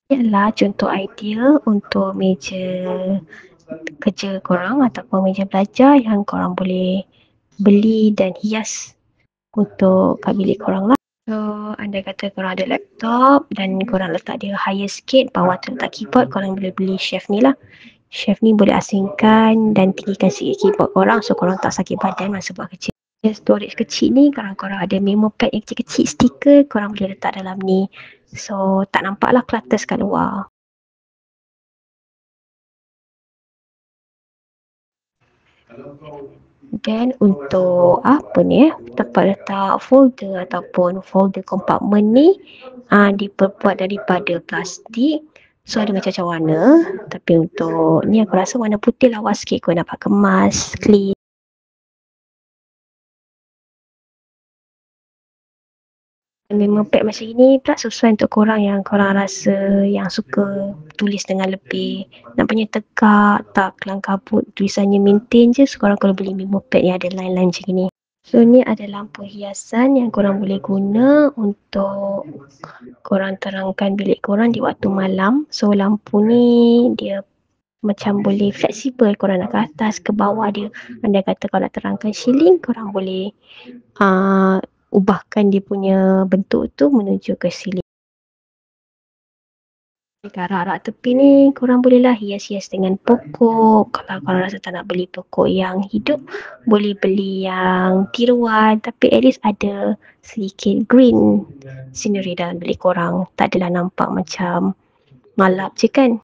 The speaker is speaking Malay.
Ialah contoh idea untuk meja kerja korang ataupun meja belajar yang korang boleh beli dan hias untuk kat bilik korang lah. So, andai kata korang ada laptop dan korang letak dia higher sikit, bawah tu letak keyboard, korang boleh beli shelf ni lah. Shelf ni boleh asingkan dan tinggikan sikit keyboard korang so korang tak sakit badan masa buat kerja. Storage kecil ni, kalau korang ada memo pad yang kecil-kecil stiker, korang boleh letak dalam ni. So, tak nampak lah clutters kat luar. Dan untuk apa ni tempat letak folder ataupun folder compartment ni diperbuat daripada plastik. So ada macam-macam warna. Tapi untuk ni aku rasa warna putih lawa sikit, kau dapat kemas, clean. Memo pad macam ini pula sesuai untuk korang yang korang rasa yang suka tulis dengan lebih nampaknya tegak, tak kelang kabut, tulisannya maintain je. So korang kalau beli memo pad yang ada line-line macam ni. So ni ada lampu hiasan yang korang boleh guna untuk korang terangkan bilik korang di waktu malam. So lampu ni dia macam boleh fleksibel, korang nak ke atas, ke bawah dia. Andai kata kalau nak terangkan ceiling, korang boleh ubahkan dia punya bentuk tu menuju ke ceiling. Dekat rak-rak tepi ni korang bolehlah hias-hias dengan pokok. Kalau korang rasa tak nak beli pokok yang hidup, boleh beli yang tiruan, tapi at least ada sedikit green scenery dalam bilik korang. Tak adalah nampak macam malap je kan.